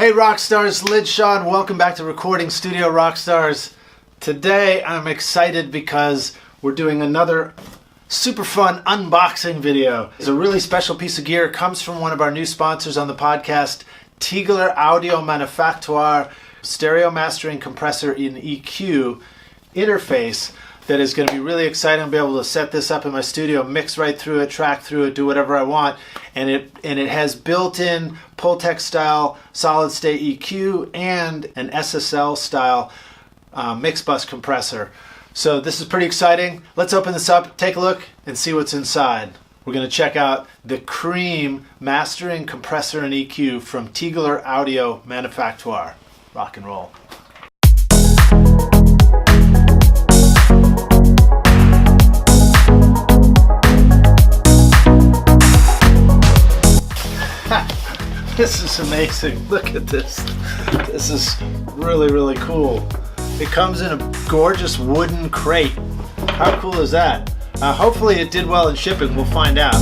Hey Rockstars, Lid Sean, welcome back to Recording Studio Rockstars. Today I'm excited because we're doing another super fun unboxing video. It's a really special piece of gear. It comes from one of our new sponsors on the podcast, Tegeler Audio Manufaktur stereo mastering compressor in EQ interface that is going to be really exciting. I'll be able to set this up in my studio, mix right through it, track through it, do whatever I want. And it has built-in Pultec style solid state EQ and an SSL style mix bus compressor. So this is pretty exciting. Let's open this up, take a look, and see what's inside. We're going to check out the Crème mastering compressor and EQ from Tegeler Audio Manufaktur. Rock and roll. This is amazing. Look at this. This is really, really cool. It comes in a gorgeous wooden crate. How cool is that? Hopefully it did well in shipping. We'll find out.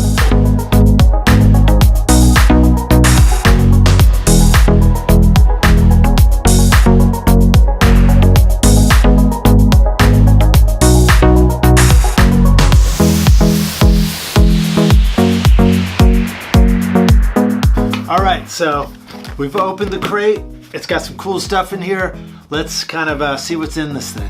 Alright, so we've opened the crate. It's got some cool stuff in here. Let's kind of see what's in this thing.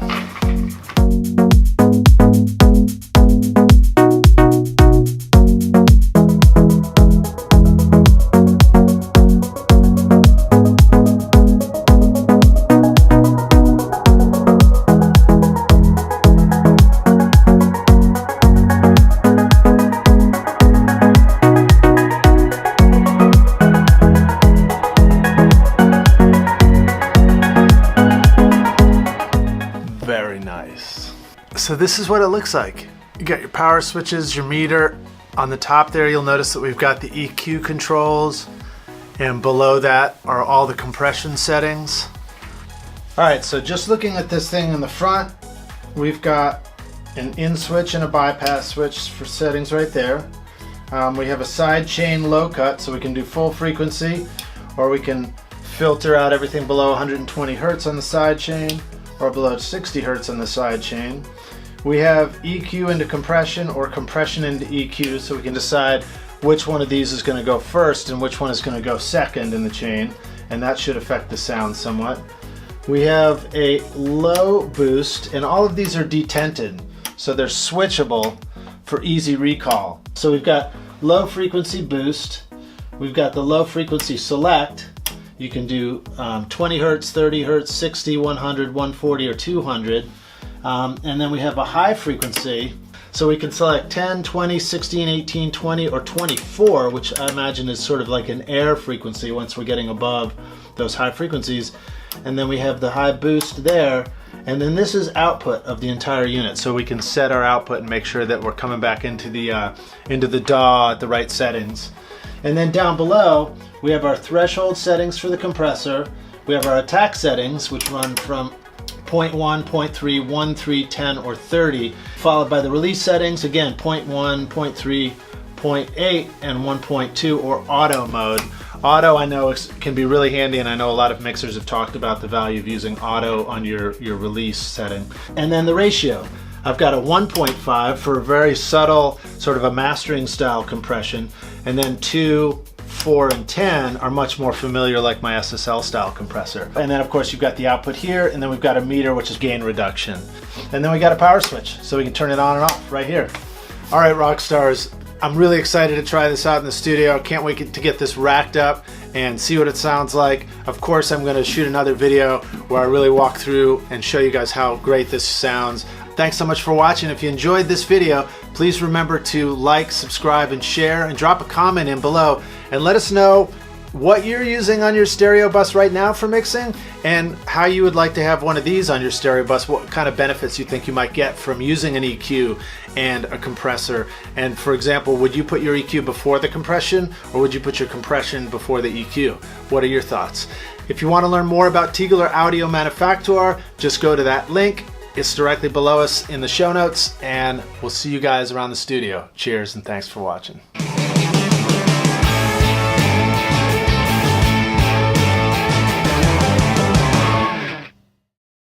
Very nice. So this is what it looks like. You got your power switches, your meter. On the top there, you'll notice that we've got the EQ controls, and below that are all the compression settings. All right, so just looking at this thing in the front, we've got an in switch and a bypass switch for settings right there. We have a side chain low cut, so we can do full frequency, or we can filter out everything below 120 hertz on the side chain, or below 60 hertz on the side chain. We have EQ into compression or compression into EQ, so we can decide which one of these is going to go first and which one is going to go second in the chain, and that should affect the sound somewhat. We have a low boost, and all of these are detented, so they're switchable for easy recall. So we've got low frequency boost, we've got the low frequency select. You can do 20 hertz, 30 hertz, 60, 100, 140, or 200. And then we have a high frequency. So we can select 10, 20, 16, 18, 20, or 24, which I imagine is sort of like an air frequency once we're getting above those high frequencies. And then we have the high boost there. And then this is output of the entire unit. So we can set our output and make sure that we're coming back into the DAW at the right settings. And then down below, we have our threshold settings for the compressor. We have our attack settings, which run from 0.1, 0.3, 1, 3, 10, or 30, followed by the release settings, again, 0.1, 0.3, 0.8, and 1.2, or auto mode. Auto, I know, can be really handy, and I know a lot of mixers have talked about the value of using auto on your release setting. And then the ratio. I've got a 1.5 for a very subtle, sort of a mastering style compression, and then 2, 4, and 10 are much more familiar, like my SSL style compressor. And then of course you've got the output here, and then we've got a meter, which is gain reduction. And then we got a power switch, so we can turn it on and off right here. All right, rock stars, I'm really excited to try this out in the studio. Can't wait to get this racked up and see what it sounds like. Of course, I'm gonna shoot another video where I really walk through and show you guys how great this sounds. Thanks so much for watching. If you enjoyed this video, please remember to like, subscribe, and share, and drop a comment in below, and let us know what you're using on your stereo bus right now for mixing, and how you would like to have one of these on your stereo bus, what kind of benefits you think you might get from using an EQ and a compressor. And for example, would you put your EQ before the compression, or would you put your compression before the EQ? What are your thoughts? If you want to learn more about Tegeler Audio Manufaktur, just go to that link. It's directly below us in the show notes, and we'll see you guys around the studio. Cheers, and thanks for watching.